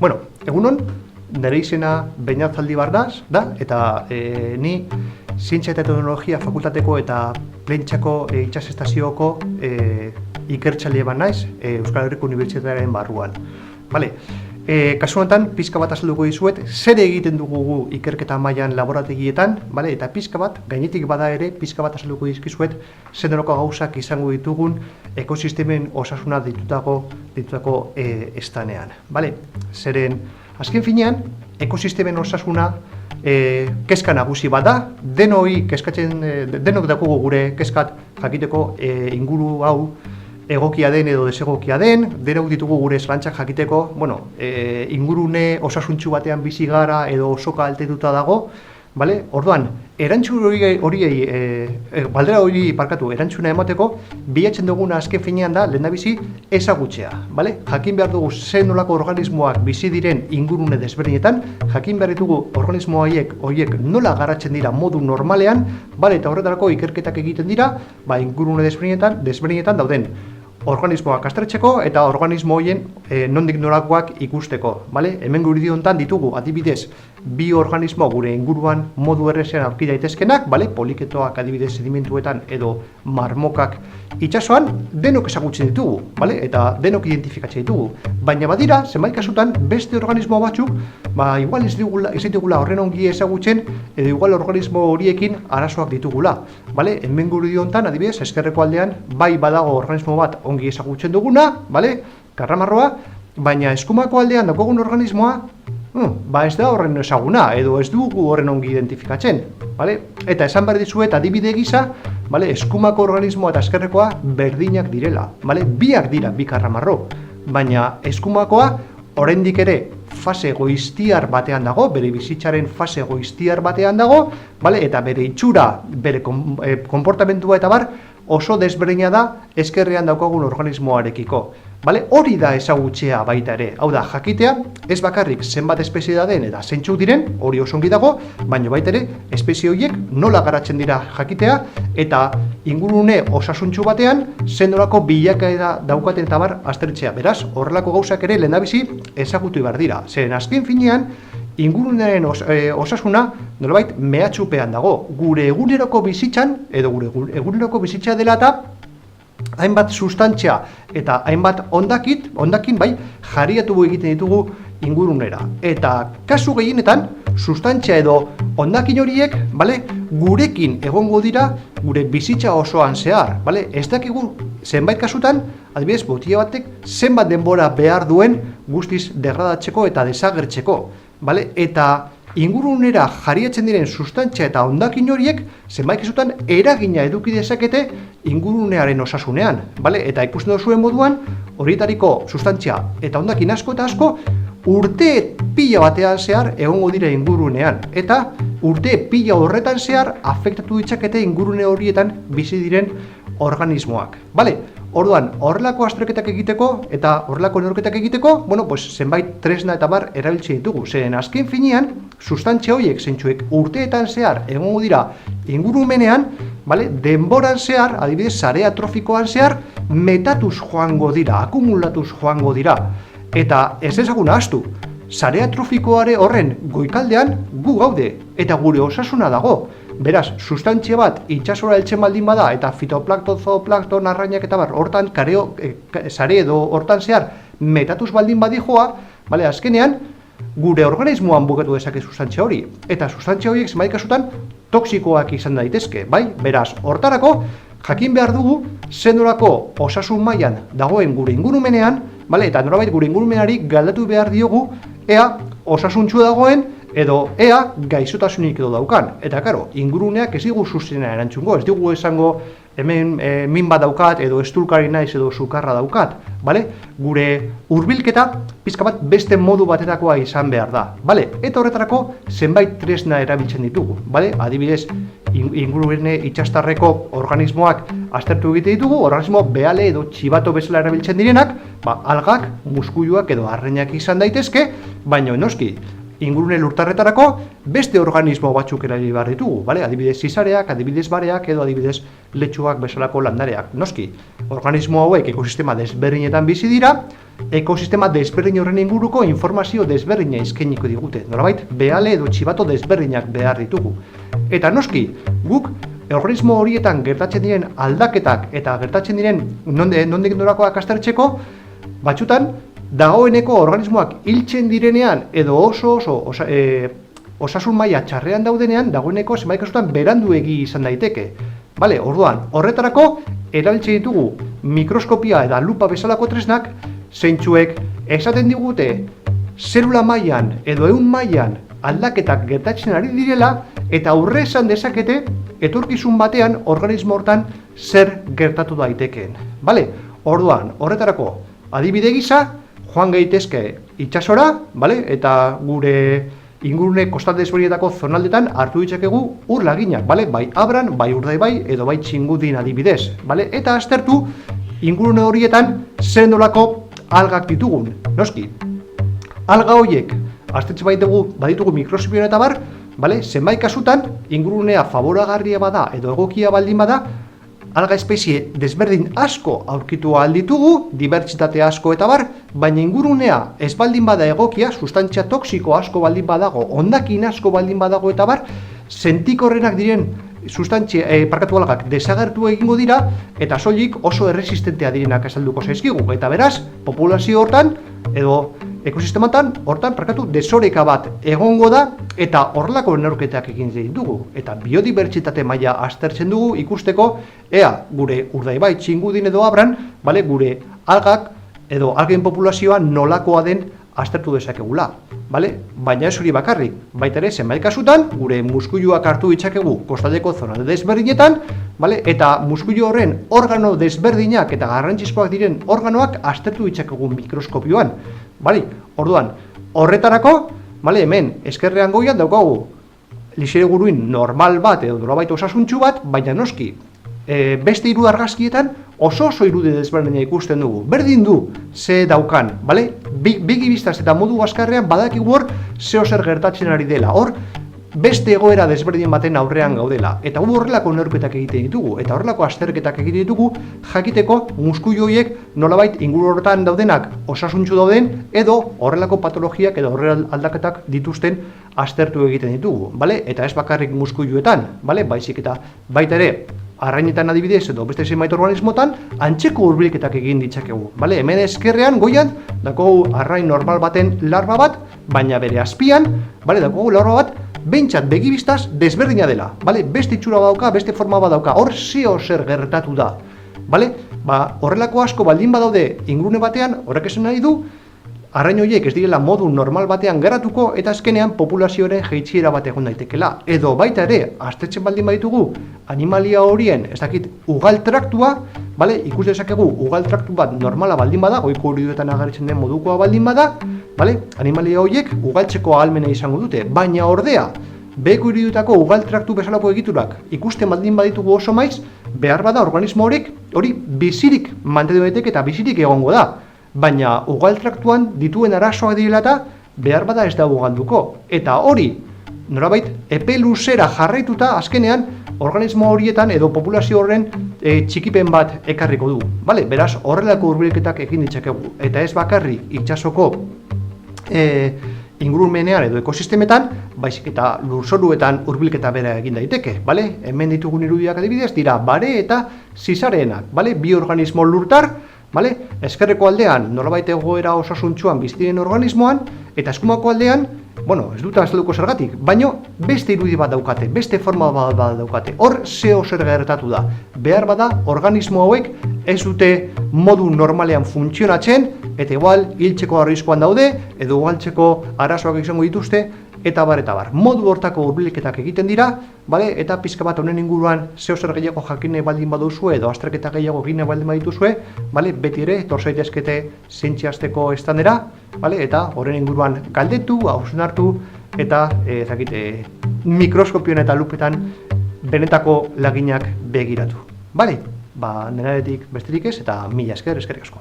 Bueno, egunon, nire izena Beñat Zaldibar da, eta ni Zientzia eta Teknologia Fakultateko eta Plentsako itsas-estazioko ikertzaile bat naiz Euskal Herriko Unibertsitatearen barruan. Kasu honetan, pixka bat azalduko dizuet, zer egiten dugu gu ikerketa mailan laborategietan, eta pixka bat, gainetik bada ere, pixka bat azalduko dizkizuet, zer nolako gauzak izango ditugun ekosistemen osasuna ditutako estanean. Zeren, azken finean, ekosistemen osasuna kezka nagusi bat da, denok dakugu gure kezkat jakiteko inguru hau egokia den edo desegokia den, denok ditugu gure zalantzak jakiteko, ingurune osasuntsu batean bizi gara edo oso kaltetuta dago, orduan, erantzuna emateko, bilatzen duguna azken finean da, lehendabizi ezagutzea, jakin behar dugu zen nolako organismoak bizi diren ingurune desberdinetan, jakin behar ditugu organismo horiek nola garatzen dira modu normalean, eta horretarako ikerketak egiten dira, ingurune desberdinetan dauden organismoak aztertzeko eta organismo horien nondik norakoak ikusteko. Hemen guri honetan ditugu adibidez bi organismo gure inguruan modu errezean aurki daitezkenak, poliketoak adibidez sedimentuetan edo marmokak itsasoan, denok ezagutzen ditugu, eta denok identifikatzen ditugu. Baina badira, zenbait kasutan, beste organismo batzuk, igual ez ditugula horren ongi ezagutzen, edo igual organismo horiekin arazoak ditugula. Hemen guri honetan, adibidez, ezkerreko aldean, bai badago organismo bat ongi ezagutzen duguna, karramarroa, baina eskumako aldean daukagun organismoa, ez da horren ezaguna, edo ez dugu horren ongi identifikatzen. Eta esan behar dizuet adibide gisa, eskumako organismoa eta eskerrekoa berdinak direla. Biak dira, bi karramarro, baina eskumakoa oraindik ere fase goiztiar batean dago, bere bizitzaren fase goiztiar batean dago, eta bere itxura, bere konportamentua eta bar, oso desberdina da eskerrean daukagun organismoarekiko. Hori da ezagutzea baita ere, hau da, jakitea, ez bakarrik zenbat espezie da den eta zeintzuk diren, hori oso ongi dago, baina baita ere, espezie horiek nola garatzen dira jakitea, eta ingurune osasuntsu batean, zen nolako bilakaera daukaten eta bar aztertzea. Beraz, horrelako gauzak ere lehendabizi ezagutu behar dira. Zeren azken finean, ingurunearen osasuna nolabait mehatxupean dago. Gure eguneroko bizitzan, edo gure eguneroko bizitza dela eta hainbat sustantzia eta hainbat hondakin jariatu egiten ditugu ingurunera. Eta kasu gehienetan, sustantzia edo hondakin horiek gurekin egongo dira gure bizitza osoan zehar. Ez dakigu zenbait kasutan, adibidez, botila batek zenbat denbora behar duen guztiz degradatzeko eta desagertzeko. Eta ingurunera jariatzen diren sustantzia eta hondakin horiek zenbait kasutan eragina eduki dezakete ingurunearen osasunean. Eta ikusten duzuen moduan, horietariko sustantzia eta hondakin asko eta asko urte pila batean zehar egongo dira ingurunean. Eta urte pila horretan zehar afektatu ditzakete ingurune horietan bizi diren organismoak. Orduan, horrelako azterketak egiteko eta horrelako neurketak egiteko, zenbait tresna eta bar erabiltzen ditugu. Zeren azken finean, sustantzia horiek zeintzuek urteetan zehar egongo dira ingurumenean, denboran zehar, adibidez, sarea trofikoan zehar, metatuz joango dira, akumulatuz joango dira. Eta ez ezagun ahaztu, sarea trofikoare horren goikaldean gu gaude eta gure osasuna dago. Beraz, sustantzia bat itsasora heltzen baldin bada eta fitoplankton, zooplankton, arrainak eta bar, hortan sare edo hortan zehar metatuz baldin badijoa, azkenean, gure organismoan bukatu dezake sustantzia hori. Eta sustantzia horiek zenbait kasutan toxikoak izan daitezke, Beraz, hortarako, jakin behar dugu zen nolako osasun mailan dagoen gure ingurumenean, eta norabait gure ingurumenari galdatu behar diogu, ea osasuntsu dagoen, edo ea gaixotasunik edo daukan. Eta karo, inguruneak ez digu zuzena erantzungo, ez digu esango hemen min bat daukat, edo estulkari naiz edo sukarra daukat. Gure hurbilketa pizka bat beste modu batetakoa izan behar da. Eta horretarako zenbait tresna erabiltzen ditugu. Adibidez, ingurune itsastarreko organismoak aztertu egite ditugu, organismo behale edo txibato bezala erabiltzen direnak, algak, muskuluak edo arrainak izan daitezke, baina noski, ingurune lurtarretarako beste organismo batzuk erabili behar ditugu, bale? Adibidez zizareak, adibidez bareak edo adibidez letxuak bezalako landareak. Noski, organismo hauek ekosistema desberdinetan bizi dira, ekosistema desberdin horren inguruko informazio desberdina eskainiko digute. Nolabait, behale edo txibato desberdinak behar ditugu. Eta noski, guk organismo horietan gertatzen diren aldaketak eta gertatzen diren nondik norakoak aztertzeko, batzutan, dagoeneko organismoak hiltzen direnean edo oso osasun maila txarrean daudenean, dagoeneko zenbait kasutan beranduegi izan daiteke. Bale, orduan, horretarako erabiltzen ditugu mikroskopia eta lupa bezalako tresnak, zeintzuek esaten digute zelula mailan edo ehun mailan aldaketak gertatzen ari direla eta aurre esan dezakete etorkizun batean organismo hortan zer gertatu daitekeen. Bale, orduan, horretarako adibide gisa joan gaitezke itsasora, bale? Eta gure ingurune kostalde desberdinetako zonaldetan hartu ditzakegu ur laginak, bale? Bai Abran, bai Urdaibai edo bai Txingudin adibidez, bale? Eta aztertu ingurune horietan zer nolako algak ditugun, noski. Alga horiek aztertzen baditugu mikroskopioan eta bar, bale? Zenbait kasutan ingurunea favoragarria bada edo egokia baldin bada, alga espezie desberdin asko aurkitu ahal ditugu, dibertsitate asko eta bar, baina ingurunea ez baldin bada egokia, sustantzia toksiko asko baldin badago, hondakin asko baldin badago eta bar, sentikorrenak diren sustantzia algak desagertu egingo dira eta soilik oso erresistentea direnak azalduko zaizkigu. Eta beraz, populazio hortan edo ekosistematan hortan desoreka bat egongo da eta horrelako neurketak egin ditugu. Eta biodibertsitate maila aztertzen dugu ikusteko ea gure Urdaibai, Txingudin edo Abran, bale, gure algak edo algen populazioa nolakoa den aztertu dezakegula. Bale? Baina ez hori bakarrik, baita ere zenbait kasutan gure muskuiluak hartu ditzakegu kostaldeko zona desberdinetan, bale? Eta muskuilu horren organo desberdinak eta garrantzizkoak diren organoak aztertu ditzakegu mikroskopioan. Bale? Orduan, horretarako, bale, hemen eskerrean goian daukagu lisereguruin normal bat edo nolabait osasuntsu bat, baina noski beste hiru argazkietan oso irudi desberdina ikusten dugu. Berdin du ze daukan, bale? Begi bistaz eta modu azkarrean badakigu hor zeo zer gertatzen ari dela. Hor beste egoera desberdin baten aurrean gaudela. Eta horrelako neurketak egiten ditugu eta horrelako azterketak egiten ditugu jakiteko muskuilu horiek nolabait inguru horretan daudenak osasuntsu dauden edo horrelako patologiak edo horrela aldaketak dituzten aztertu egiten ditugu, bale? Eta ez bakarrik muskuiluetan, bale? Baizik eta baita ere arrainetan adibidez edo beste zenbait organismotan antzeko hurbilketak egin ditzakegu, bale? Hemen eskerrean goian daukagu arrain normal baten larba bat, baina bere azpian, bale, daukagu larba bat behintzat begibistaz desberdina dela, bale? Beste itxura badauka, beste forma badauka, hor zeo zer gertatu da, bale? Ba, horrelako asko baldin badaude ingurune batean, horrek esan nahi du arrain horiek ez direla modu normal batean geratuko eta azkenean populazioaren jaitsiera bat egon daitekela. Edo baita ere, aztertzen baldin baditugu animalia horien, ez dakit, ugal traktua, bale? Ikus dezakegu ugal traktu bat normala baldin bada, goiko horiduetan agertzen den modukoa baldin bada, bale? Animalia horiek ugaltzeko ahalmena izango dute, baina ordea, beheko iridutako ugal traktu bezalako egiturak ikusten baldin baditugu oso maiz, behar bada organismo hori bizirik mantendu daiteke eta bizirik egongo da. Baina ugal traktuan dituen arazoak direla eta behar bada ez da ugalduko. Eta hori, norabait, epe luzera jarraituta azkenean organismo horietan edo populazio horren txikipen bat ekarriko du. Bale, beraz, horrelako hurbilketak egin ditzakegu. Eta ez bakarrik itsasoko ingurumenean edo ekosistemetan, baizik eta lurzoruetan hurbilketa bera egin daiteke, bale? Hemen ditugun irudiak adibidez dira bare eta zizareenak, bale? Bi organismo lurtar, bale? Eskerreko aldean nolabait egoera osasuntsuan biziren organismoan eta eskumako aldean, bueno, ez dut azalduko zergatik, baino beste irudi bat daukate, beste forma bat daukate. Hor zeo zer gertatu da. Behar bada organismo hauek ez dute modu normalean funtzionatzen eta igual hiltzeko arriskuan daude edo ugaltzeko arazoak izango dituzte eta bar. Modu hortako hurbilketak egiten dira, bale? Eta pizka bat honen inguruan zeo zer gehiago jakin nahi baldin baduzue edo azterketa gehiago egin nahi baldin badituzue, bale? Beti ere etor zaitezkete zientziasteko estandera, bale? Eta horren inguruan galdetu, hausnartu eta mikroskopioan eta lupetan benetako laginak begiratu. Bale? Ba, nenaretik besterik ez eta mila eskerrik asko.